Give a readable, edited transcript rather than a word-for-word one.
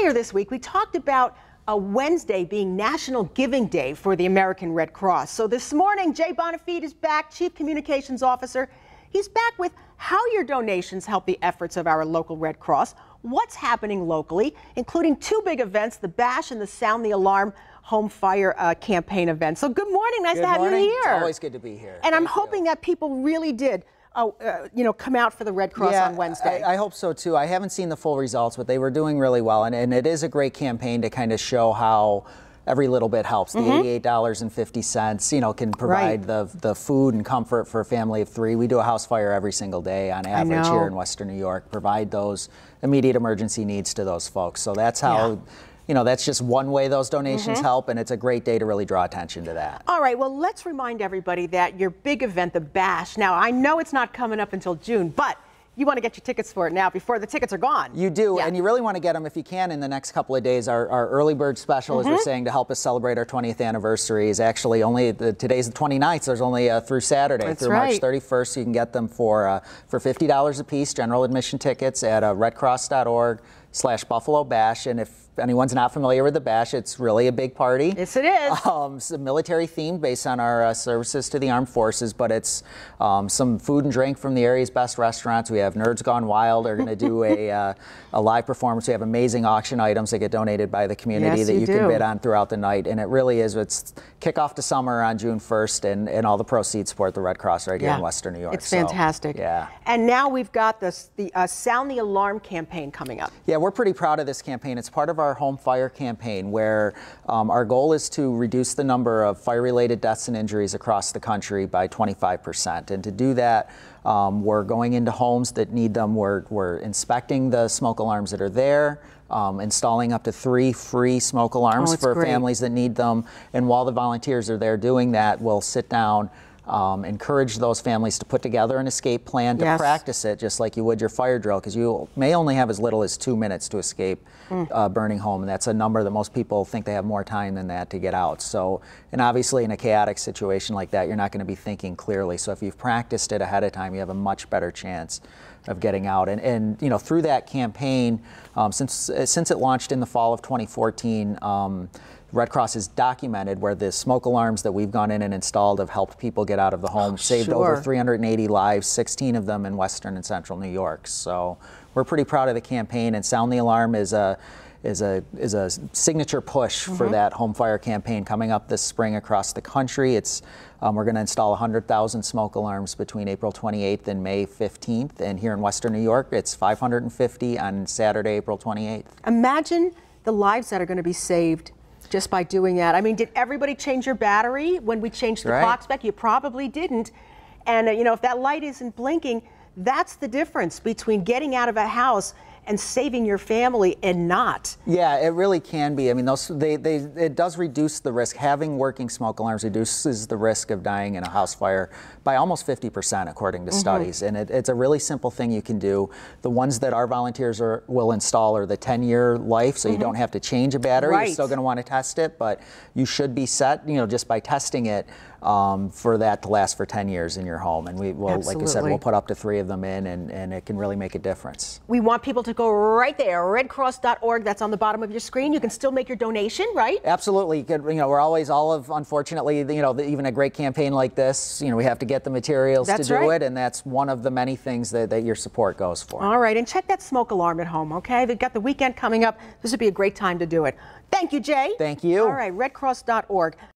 Earlier this week, we talked about a Wednesday being National Giving Day for the American Red Cross. So this morning, Jay Bonafede is back, Chief Communications Officer. He's back with how your donations help the efforts of our local Red Cross, what's happening locally, including two big events, the Bash and the Sound the Alarm Home Fire Campaign event. So good morning, nice to have you here. It's always good to be here. And I'm hoping that people really did come out for the Red Cross on Wednesday. I hope so too. I haven't seen the full results, but they were doing really well. And it is a great campaign to kind of show how every little bit helps. The $88.50, can provide the food and comfort for a family of three. We do a house fire every single day on average here in Western New York, provide those immediate emergency needs to those folks. So that's how, that's just one way those donations help, and it's a great day to really draw attention to that. All right, well, let's remind everybody that your big event, the Bash, now I know it's not coming up until June, but you want to get your tickets for it now before the tickets are gone. You do, and you really want to get them if you can in the next couple of days. Our early bird special, as we're saying, to help us celebrate our 20th anniversary is actually only, today's the 29th, so there's only through Saturday, through March 31st. So you can get them for $50 a piece, general admission tickets at redcross.org/Buffalo Bash. And if anyone's not familiar with the Bash, it's really a big party. Yes, it is. It's a military themed based on our services to the armed forces, but it's some food and drink from the area's best restaurants. We have Nerds Gone Wild are going to do a live performance. We have amazing auction items that get donated by the community that you can bid on throughout the night. And it really is, it's kickoff to summer on June 1st, and all the proceeds support the Red Cross right here in Western New York. It's fantastic. Yeah. And now we've got the Sound the Alarm campaign coming up. Yeah, we're pretty proud of this campaign. It's part of our home fire campaign, where our goal is to reduce the number of fire-related deaths and injuries across the country by 25%. And to do that, we're going into homes that need them. We're inspecting the smoke alarms that are there, installing up to 3 free smoke alarms for families that need them. And while the volunteers are there doing that, we'll sit down, encourage those families to put together an escape plan, to practice it just like you would your fire drill, because you may only have as little as 2 minutes to escape a burning home, and that's a number that most people think they have more time than that to get out. So, and obviously in a chaotic situation like that, you're not going to be thinking clearly. So if you've practiced it ahead of time, you have a much better chance of getting out. And through that campaign, since it launched in the fall of 2014, Red Cross has documented where the smoke alarms that we've gone in and installed have helped people get out of the home, saved over 380 lives, 16 of them in Western and Central New York. So we're pretty proud of the campaign, and Sound the Alarm is a signature push for that home fire campaign coming up this spring across the country. It's we're going to install 100,000 smoke alarms between April 28th and May 15th, and here in Western New York, it's 550 on Saturday, April 28th. Imagine the lives that are going to be saved just by doing that. I mean, did everybody change your battery when we changed the clock spec? You probably didn't. And if that light isn't blinking, that's the difference between getting out of a house and saving your family and not. Yeah, it really can be. I mean, it does reduce the risk. Having working smoke alarms reduces the risk of dying in a house fire by almost 50%, according to studies. And it's a really simple thing you can do. The ones that our volunteers will install are the 10-year life, so you don't have to change a battery. You're still going to want to test it, but you should be set, just by testing it, for that to last for 10 years in your home. And we will, like I said, we'll put up to 3 of them in, and it can really make a difference. We want people to go right there, redcross.org. That's on the bottom of your screen. You can still make your donation, right? Absolutely. We're always unfortunately, even a great campaign like this, we have to get the materials to do it, and that's one of the many things that your support goes for. All right, and check that smoke alarm at home, okay? They've got the weekend coming up. This would be a great time to do it. Thank you, Jay. Thank you. All right, redcross.org.